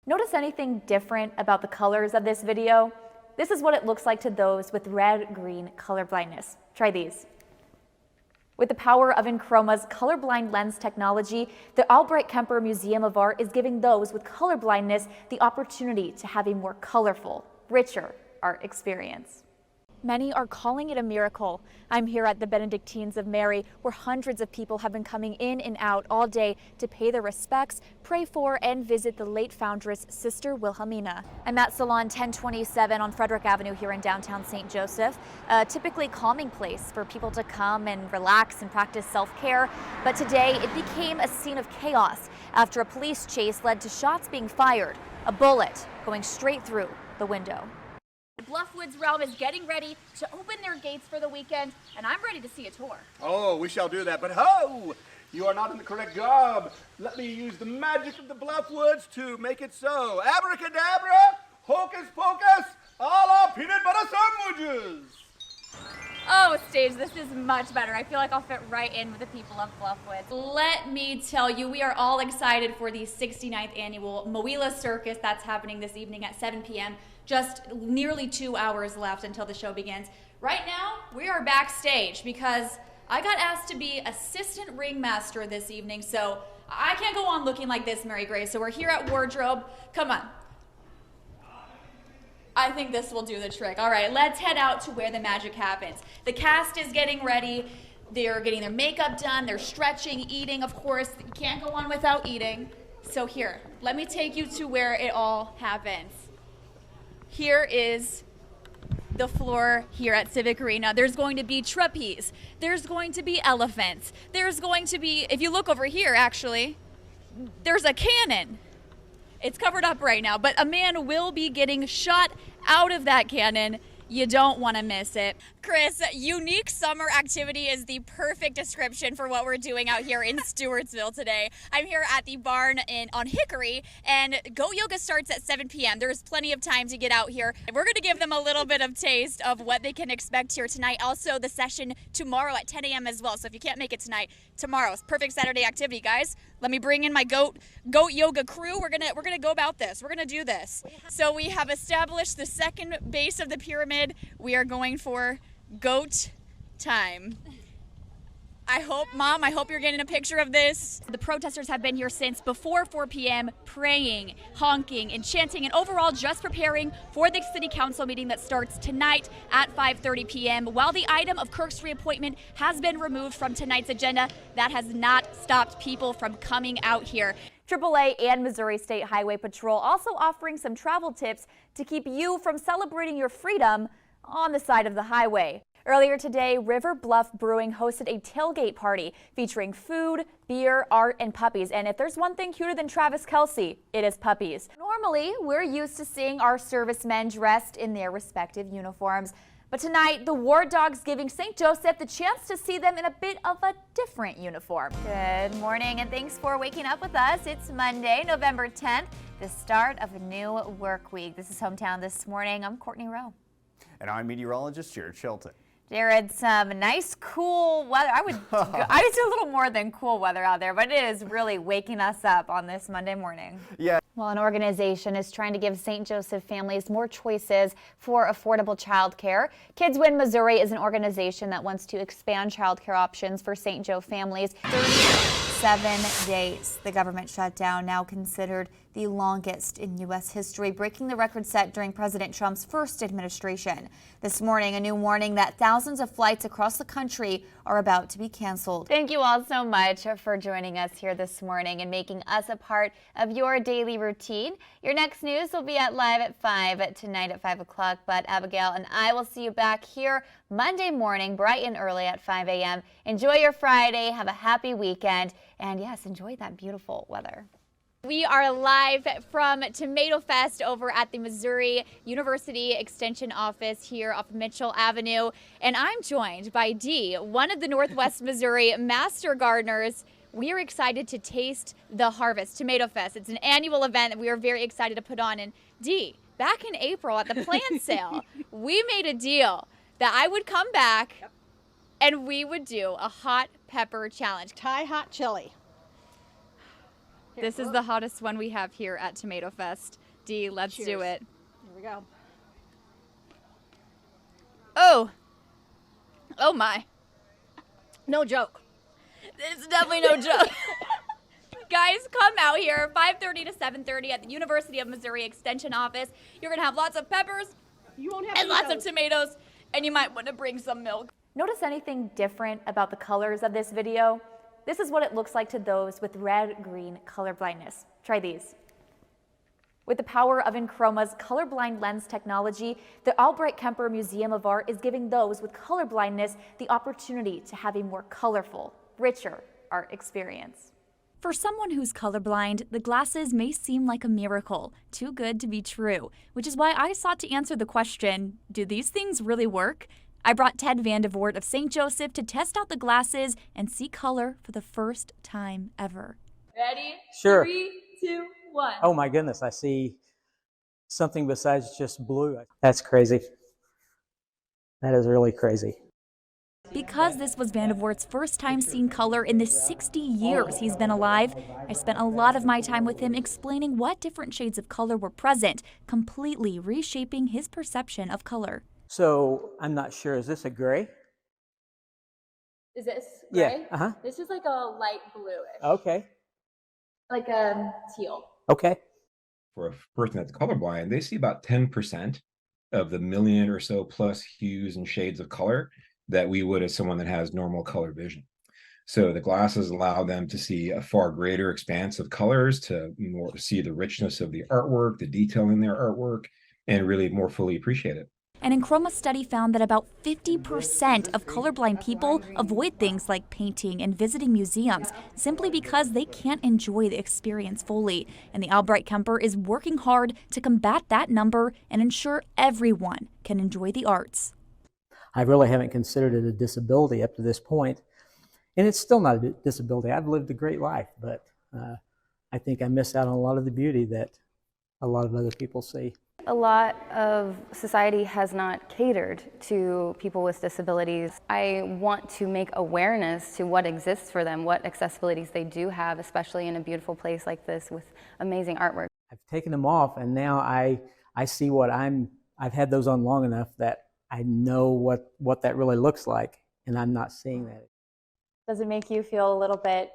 Notice anything different about the colors of this video? This is what it looks like to those with red-green color blindness. Try these. With the power of Enchroma's colorblind lens technology, the Albright Kemper Museum of Art is giving those with color blindness the opportunity to have a more colorful, richer art experience. Many are calling it a miracle. I'm here at the Benedictines of Mary, where hundreds of people have been coming in and out all day to pay their respects, pray for, and visit the late foundress, Sister Wilhelmina. I'm at Salon 1027 on Frederick Avenue here in downtown St. Joseph, a typically calming place for people to come and relax and practice self-care. But today it became a scene of chaos after a police chase led to shots being fired, a bullet going straight through the window. Bluffwoods Realm is getting ready to open their gates for the weekend, and I'm ready to see a tour. Oh, we shall do that, but ho! You are not in the correct garb. Let me use the magic of the Bluffwoods to make it so. Abracadabra, hocus pocus, a la peanut butter sandwiches. Oh, Stage, this is much better. I feel like I'll fit right in with the people of Bluffwoods. Let me tell you, we are all excited for the 69th annual Moila Circus that's happening this evening at 7 p.m. Just nearly 2 hours left until the show begins. Right now, we are backstage because I got asked to be assistant ringmaster this evening, so I can't go on looking like this, Mary Grace. So we're here at wardrobe. Come on. I think this will do the trick. All right, let's head out to where the magic happens. The cast is getting ready. They're getting their makeup done. They're stretching, eating. Of course, you can't go on without eating. So here, let me take you to where it all happens. Here is the floor here at Civic Arena. There's going to be trapeze. There's going to be elephants. There's going to be, if you look over here, actually, there's a cannon. It's covered up right now, but a man will be getting shot out of that cannon. You don't want to miss it. Chris, unique summer activity is the perfect description for what we're doing out here in Stewartsville today. I'm here at the barn on Hickory, and Go Yoga starts at 7 p.m. There's plenty of time to get out here. We're going to give them a little bit of taste of what they can expect here tonight. Also, the session tomorrow at 10 a.m. as well. So if you can't make it tonight, tomorrow's perfect Saturday activity, guys. Let me bring in my goat yoga crew. We're gonna go about this. We're gonna do this. So we have established the second base of the pyramid. We are going for goat time. Mom, I hope you're getting a picture of this. The protesters have been here since before 4 p.m. praying, honking, and chanting, and overall just preparing for the city council meeting that starts tonight at 5:30 p.m. While the item of Kirk's reappointment has been removed from tonight's agenda, that has not stopped people from coming out here. AAA and Missouri State Highway Patrol also offering some travel tips to keep you from celebrating your freedom on the side of the highway. Earlier today, River Bluff Brewing hosted a tailgate party featuring food, beer, art, and puppies. And if there's one thing cuter than Travis Kelce, it is puppies. Normally, we're used to seeing our servicemen dressed in their respective uniforms. But tonight, the War Dogs giving St. Joseph the chance to see them in a bit of a different uniform. Good morning, and thanks for waking up with us. It's Monday, November 10th, the start of a new work week. This is Hometown This Morning. I'm Courtney Rowe. And I'm meteorologist Jared Shelton. Jared, some nice cool weather. I would say a little more than cool weather out there, but it is really waking us up on this Monday morning. Yeah. Well, an organization is trying to give St. Joseph families more choices for affordable childcare. Kids Win Missouri is an organization that wants to expand childcare options for St. Joe families. 37 days. The government shutdown, now considered the longest in U.S. history, breaking the record set during President Trump's first administration. This morning, a new warning that thousands of flights across the country are about to be canceled. Thank you all so much for joining us here this morning and making us a part of your daily routine. Your next news will be at Live at 5 tonight at 5 o'clock, but Abigail and I will see you back here Monday morning, bright and early at 5 a.m. Enjoy your Friday, have a happy weekend, and yes, enjoy that beautiful weather. We are live from Tomato Fest over at the Missouri University Extension Office here off Mitchell Avenue. And I'm joined by Dee, one of the Northwest Missouri Master Gardeners. We are excited to taste the harvest, Tomato Fest. It's an annual event that we are very excited to put on. And Dee, back in April at the plant sale, we made a deal that I would come back and we would do a hot pepper challenge. Thai hot chili. This is the hottest one we have here at Tomato Fest. D, let's do it. Here we go. Oh my. No joke. It's definitely no joke. Guys, come out here 5:30 to 7:30 at the University of Missouri Extension office. You're going to have lots of peppers You won't have and lots of those. tomatoes, and you might want to bring some milk. Notice anything different about the colors of this video? This is what it looks like to those with red-green color blindness. Try these. With the power of Enchroma's colorblind lens technology, the Albright Kemper Museum of Art is giving those with color blindness the opportunity to have a more colorful, richer art experience. For someone who's colorblind, the glasses may seem like a miracle, too good to be true, which is why I sought to answer the question, do these things really work? I brought Ted Vandevoort of St. Joseph to test out the glasses and see color for the first time ever. Ready? Sure. 3, 2, 1. Oh my goodness, I see something besides just blue. That's crazy. That is really crazy. Because this was Vandevoort's first time seeing color in the 60 years he's been alive, I spent a lot of my time with him explaining what different shades of color were present, completely reshaping his perception of color. So I'm not sure, is this a gray? Is this Yeah, gray? uh-huh. This is like a light bluish. Okay, Like teal. okay. For a person that's colorblind, they see about 10% of the million or so plus hues and shades of color that we would as someone that has normal color vision. So the glasses allow them to see a far greater expanse of colors, to more see the richness of the artwork, the detail in their artwork, and really more fully appreciate it. An Enchroma study found that about 50% of colorblind people avoid things like painting and visiting museums simply because they can't enjoy the experience fully. And the Albright Kemper is working hard to combat that number and ensure everyone can enjoy the arts. I really haven't considered it a disability up to this point, and it's still not a disability. I've lived a great life, but I think I miss out on a lot of the beauty that a lot of other people see. A lot of society has not catered to people with disabilities. I want to make awareness to what exists for them, what accessibilities they do have, especially in a beautiful place like this with amazing artwork. I've taken them off, and now I see what I've had those on long enough that I know what that really looks like, and I'm not seeing that. Does it make you feel a little bit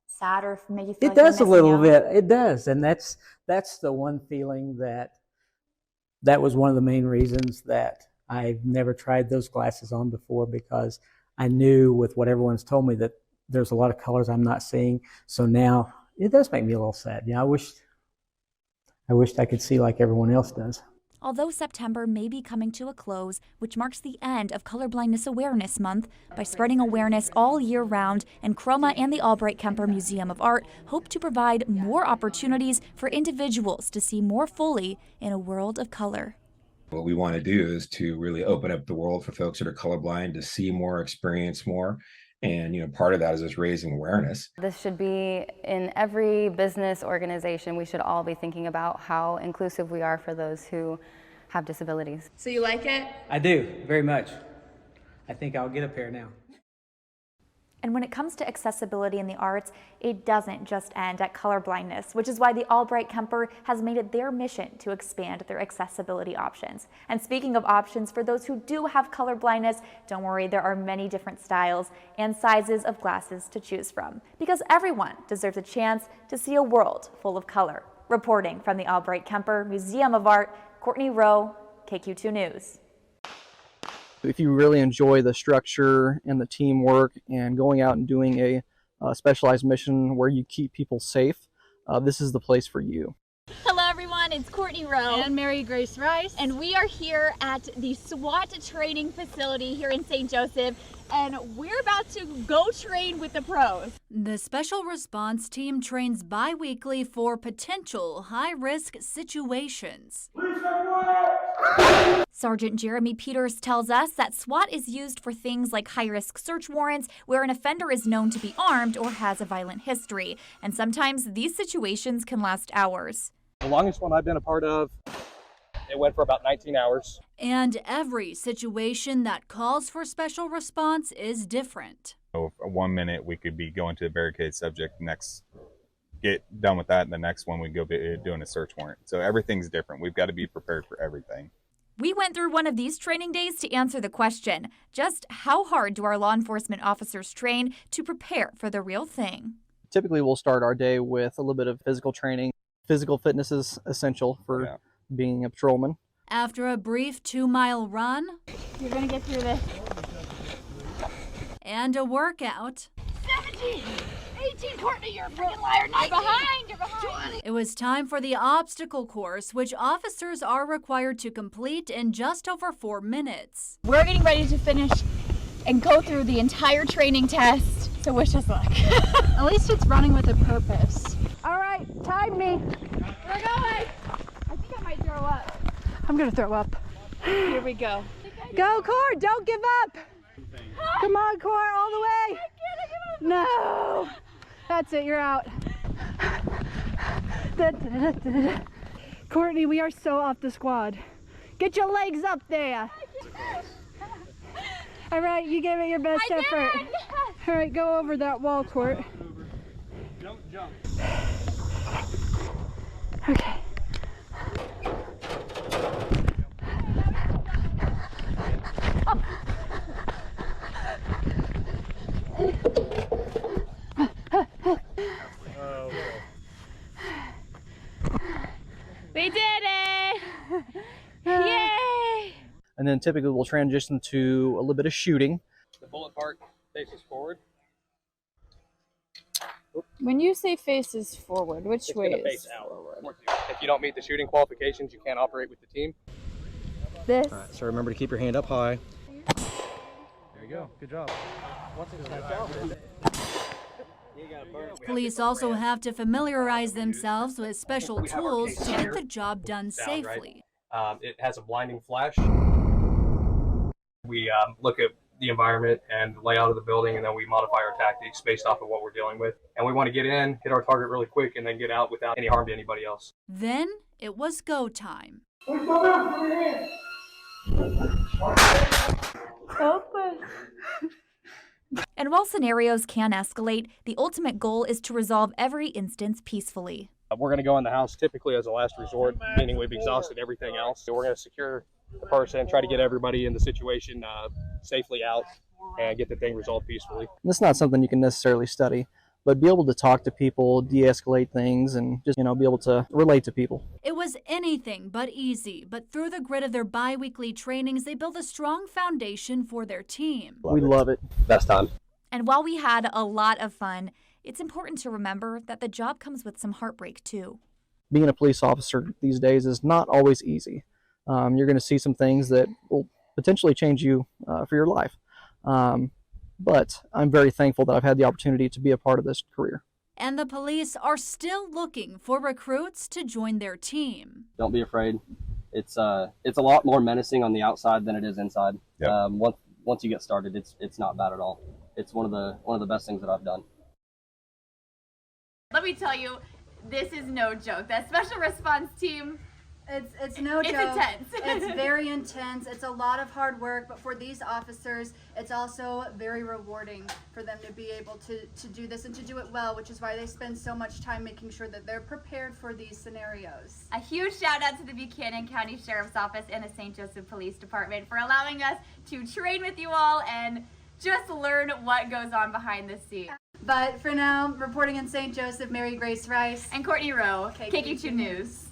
sad or make you feel It like does a you're little missing out? bit. It does, and that's the one feeling that was one of the main reasons that I've never tried those glasses on before, because I knew with what everyone's told me that there's a lot of colors I'm not seeing. So now it does make me a little sad. You know, I wished I could see like everyone else does. Although September may be coming to a close, which marks the end of Colorblindness Awareness Month, by spreading awareness all year round, Enchroma and the Albright Kemper Museum of Art hope to provide more opportunities for individuals to see more fully in a world of color. What we want to do is to really open up the world for folks that are colorblind to see more, experience more. And, you know, part of that is just raising awareness. This should be in every business organization. We should all be thinking about how inclusive we are for those who have disabilities. So you like it? I do, very much. I think I'll get a pair now. And when it comes to accessibility in the arts, it doesn't just end at colorblindness, which is why the Albright Kemper has made it their mission to expand their accessibility options. And speaking of options for those who do have colorblindness, don't worry, there are many different styles and sizes of glasses to choose from, because everyone deserves a chance to see a world full of color. Reporting from the Albright Kemper Museum of Art, Courtney Rowe, KQ2 News. If you really enjoy the structure and the teamwork and going out and doing a specialized mission where you keep people safe, this is the place for you. Hello everyone, it's Courtney Rowe. And Mary Grace Rice. And we are here at the SWAT training facility here in St. Joseph, and we're about to go train with the pros. The Special Response Team trains bi-weekly for potential high-risk situations. Sergeant Jeremy Peters tells us that SWAT is used for things like high-risk search warrants where an offender is known to be armed or has a violent history. And sometimes these situations can last hours. The longest one I've been a part of, it went for about 19 hours. And every situation that calls for special response is different. So for 1 minute we could be going to a barricade subject, next get done with that, and the next one we go be doing a search warrant. So everything's different. We've got to be prepared for everything. We went through one of these training days to answer the question, just how hard do our law enforcement officers train to prepare for the real thing? Typically, we'll start our day with a little bit of physical training. Physical fitness is essential for being a patrolman. After a brief 2-mile run, You're going to get through this. and a workout, 17, 18, Courtney, you're a freaking liar. 19, You're behind. 20. it was time for the obstacle course, which officers are required to complete in just over 4 minutes. We're getting ready to finish and go through the entire training test, so wish us luck. At least it's running with a purpose. All right, time me. We're going. I think I might throw up. I'm gonna throw up. Here we go. Go, Court, don't give up. Come on, Court, all the way. No. That's it, you're out. Courtney, we are so off the squad. Get your legs up there. All right, you gave it your best effort. All right, go over that wall, Court. Jump. Okay. We did it! Yay! And then typically we'll transition to a little bit of shooting. The bullet part faces forward. When you say faces forward, which way is Face out. forward? If you don't meet the shooting qualifications, you can't operate with the team. This? All right, so remember to keep your hand up high. There you go. Good job. Police also have to familiarize themselves with special tools to get the job done safely. It has a blinding flash. We look at the environment and the layout of the building, and then we modify our tactics based off of what we're dealing with. And we want to get in, hit our target really quick, and then get out without any harm to anybody else. Then it was go time. And while scenarios can escalate, the ultimate goal is to resolve every instance peacefully. We're going to go in the house typically as a last resort, meaning we've exhausted everything else. So we're going to secure the person, try to get everybody in the situation safely out, and get the thing resolved peacefully. That's not something you can necessarily study, but be able to talk to people, de-escalate things, and just, be able to relate to people. It was anything but easy, but through the grit of their bi-weekly trainings, they built a strong foundation for their team. We love it. Best time. And while we had a lot of fun, it's important to remember that the job comes with some heartbreak too. Being a police officer these days is not always easy. You're going to see some things that will potentially change you for your life. But I'm very thankful that I've had the opportunity to be a part of this career. And the police are still looking for recruits to join their team. Don't be afraid. It's a lot more menacing on the outside than it is inside. Yep. Once you get started, it's not bad at all. It's one of the best things that I've done. Let me tell you, this is no joke. That special response team, It's no joke. It's intense. It's very intense. It's a lot of hard work, but for these officers, it's also very rewarding for them to be able to do this and to do it well, which is why they spend so much time making sure that they're prepared for these scenarios. a huge shout out to the Buchanan County Sheriff's Office and the St. Joseph Police Department for allowing us to train with you all and just learn what goes on behind the scenes. But for now, reporting in St. Joseph, Mary Grace Rice and Courtney Rowe, KQ2 KQ2 News.